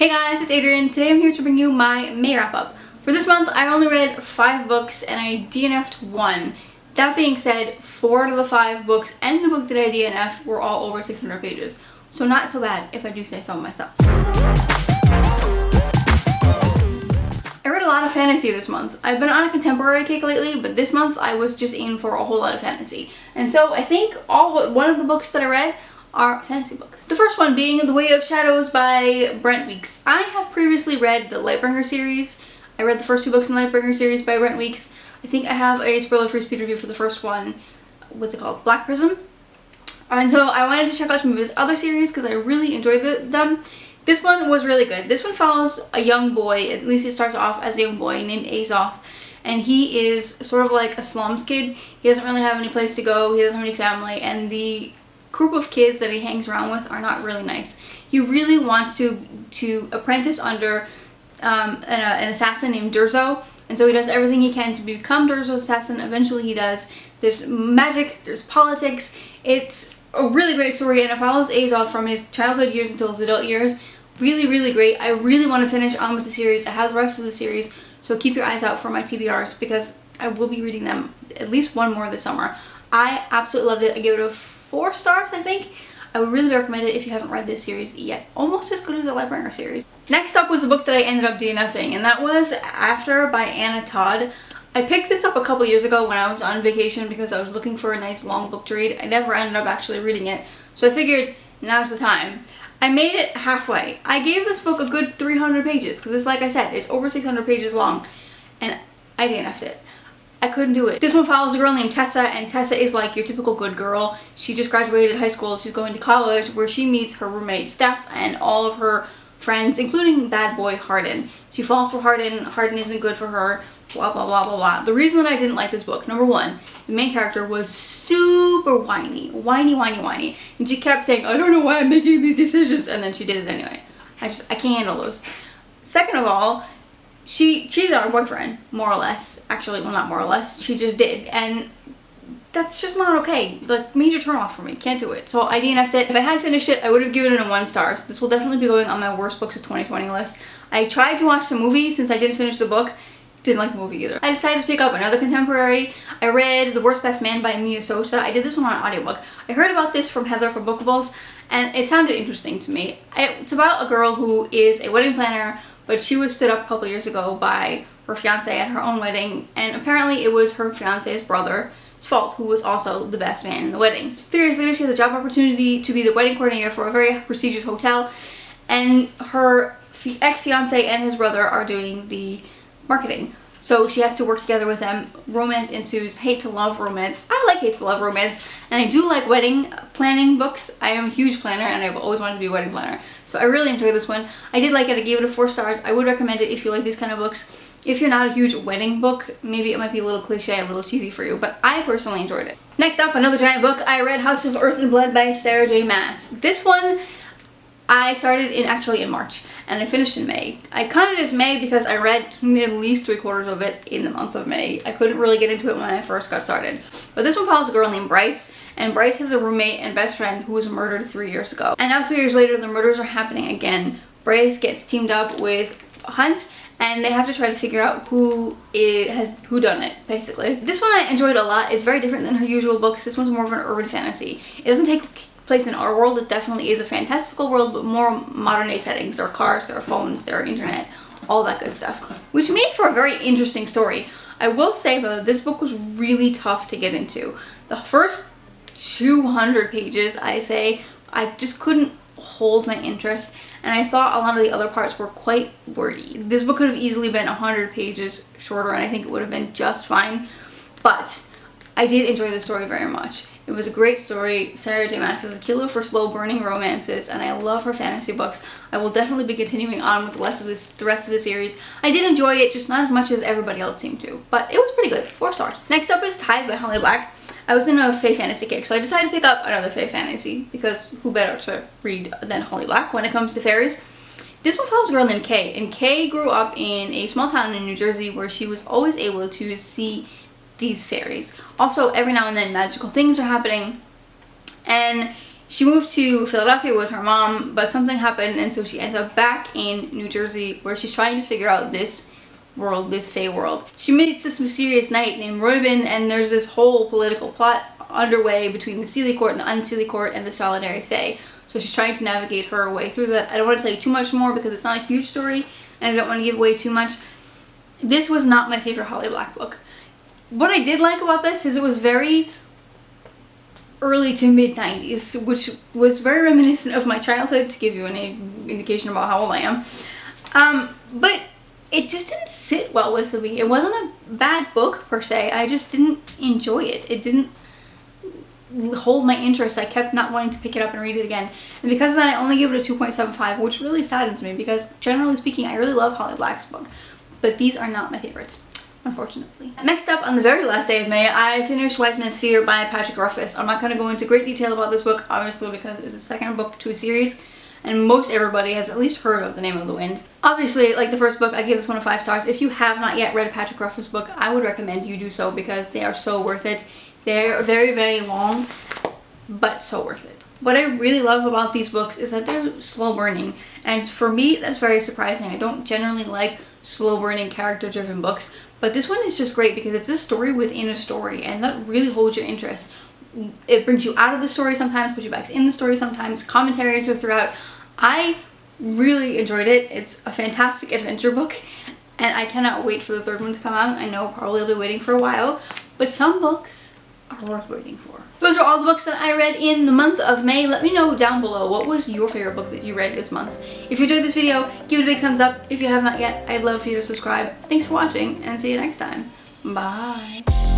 Hey guys, it's Adrian. Today I'm here to bring you my May wrap up. For this month, I only read 5 books and I DNFed 1. That being said, 4 out of the 5 books and the book that I DNFed were all over 600 pages. So not so bad if I do say so myself. I read a lot of fantasy this month. I've been on a contemporary kick lately, but this month I was just in for a whole lot of fantasy. And so I think all but one of the books that I read are fantasy books. The first one being The Way of Shadows by Brent Weeks. I have previously read the Lightbringer series. I read the first 2 books in the Lightbringer series by Brent Weeks. I think I have a spoiler-free speed review for the first one. What's it called? Black Prism. And so I wanted to check out some of his other series because I really enjoyed them. This one was really good. This one follows a young boy, at least it starts off as a young boy named Azoth. And he is sort of like a slums kid. He doesn't really have any place to go, he doesn't have any family, and the group of kids that he hangs around with are not really nice. He really wants to apprentice under an assassin named Durzo, and so he does everything he can to become Durzo's assassin. Eventually he does. There's magic, there's politics. It's a really great story, and it follows Azoth from his childhood years until his adult years. Really, really great. I really want to finish on with the series. I have the rest of the series, so keep your eyes out for my TBRs because I will be reading them at least one more this summer. I absolutely loved it. I gave it a 4 stars, I think. I would really recommend it if you haven't read this series yet. Almost as good as the Lightbringer series. Next up was the book that I ended up DNFing, and that was After by Anna Todd. I picked this up a couple years ago when I was on vacation because I was looking for a nice long book to read. I never ended up actually reading it, so I figured now's the time. I made it halfway. I gave this book a good 300 pages because it's, like I said, it's over 600 pages long, and I DNF'd it. I couldn't do it. This one follows a girl named Tessa, and Tessa is like your typical good girl. She just graduated high school, she's going to college, where she meets her roommate Steph and all of her friends, including bad boy Hardin. She falls for Hardin, Hardin isn't good for her, blah blah blah blah blah. The reason that I didn't like this book, number 1, the main character was super whiny, and she kept saying, I don't know why I'm making these decisions, and then she did it anyway. I can't handle those. Second of all, she cheated on her boyfriend, more or less. Actually, well, not more or less, she just did, and that's just not okay. Like, major turn off for me. Can't do it. So I DNF'd it. If I had finished it, I would have given it a 1 star. So this will definitely be going on my worst books of 2020 list. I tried to watch the movie since I didn't finish the book. Didn't like the movie either. I decided to pick up another contemporary. I read The Worst Best Man by Mia Sosa. I did this one on audiobook. I heard about this from Heather from Bookables, and it sounded interesting to me. It's about a girl who is a wedding planner, but she was stood up a couple years ago by her fiance at her own wedding, and apparently it was her fiance's brother's fault, who was also the best man in the wedding. 3 years later, she has a job opportunity to be the wedding coordinator for a very prestigious hotel, and her ex-fiance and his brother are doing the marketing. So she has to work together with them. Romance ensues. Hate to love romance. I like hate to love romance, and I do like wedding planning books. I am a huge planner, and I've always wanted to be a wedding planner. So I really enjoyed this one. I did like it. I gave it a 4 stars. I would recommend it if you like these kind of books. If you're not a huge wedding book, maybe it might be a little cliche, a little cheesy for you, but I personally enjoyed it. Next up, another giant book. I read House of Earth and Blood by Sarah J. Maas. This one I started actually in March, and I finished in May. I counted it as May because I read at least 3/4 of it in the month of May. I couldn't really get into it when I first got started. But this one follows a girl named Bryce, and Bryce has a roommate and best friend who was murdered 3 years ago. And now 3 years later, the murders are happening again. Bryce gets teamed up with Hunt, and they have to try to figure out who done it, basically. This one I enjoyed a lot. It's very different than her usual books. This one's more of an urban fantasy. It doesn't take place in our world. It definitely is a fantastical world, but more modern day settings. There are cars, there are phones, there are internet, all that good stuff, which made for a very interesting story. I will say though, this book was really tough to get into. The first 200 pages, I just couldn't hold my interest, and I thought a lot of the other parts were quite wordy. This book could have easily been 100 pages shorter, and I think it would have been just fine, but I did enjoy the story very much. It was a great story. Sarah J. Maas is a killer for slow-burning romances, and I love her fantasy books. I will definitely be continuing on with the rest of the series. I did enjoy it, just not as much as everybody else seemed to, but it was pretty good. 4 stars. Next up is Tied by Holly Black. I was in a fae fantasy kick, so I decided to pick up another fae fantasy, because who better to read than Holly Black when it comes to fairies? This one follows a girl named Kay, and Kay grew up in a small town in New Jersey where she was always able to see these fairies. Also, every now and then magical things are happening, and She moved to Philadelphia with her mom, but something happened, and so she ends up back in New Jersey, where she's trying to figure out this world, this Fae world. She meets this mysterious knight named Reuben, and there's this whole political plot underway between the Seelie Court and the Unseelie Court and the Solitary Fae. So she's trying to navigate her way through that. I don't want to tell you too much more because it's not a huge story, and I don't want to give away too much. This was not my favorite Holly Black book. What I did like about this is it was very early to mid 90s, which was very reminiscent of my childhood, to give you an indication about how old I am. But it just didn't sit well with me. It wasn't a bad book per se, I just didn't enjoy it. It didn't hold my interest. I kept not wanting to pick it up and read it again. And because of that, I only give it a 2.75, which really saddens me because generally speaking, I really love Holly Black's book. But these are not my favorites, unfortunately. Next up, on the very last day of May, I finished Wise Man's Fear by Patrick Rothfuss. I'm not going to go into great detail about this book, obviously, because it's the second book to a series, and most everybody has at least heard of The Name of the Wind. Obviously, like the first book, I gave this one a 5 stars. If you have not yet read a Patrick Rothfuss book, I would recommend you do so because they are so worth it. They're very, very long, but so worth it. What I really love about these books is that they're slow burning, and for me, that's very surprising. I don't generally like slow burning, character driven books, but this one is just great because it's a story within a story, and that really holds your interest. It brings you out of the story sometimes, puts you back in the story sometimes. Commentaries are throughout. I really enjoyed it. It's a fantastic adventure book, and I cannot wait for the third one to come out. I know probably I'll be waiting for a while, but some books are worth waiting for. Those are all the books that I read in the month of May. Let me know down below, what was your favorite book that you read this month? If you enjoyed this video, give it a big thumbs up. If you have not yet, I'd love for you to subscribe. Thanks for watching, and see you next time. Bye.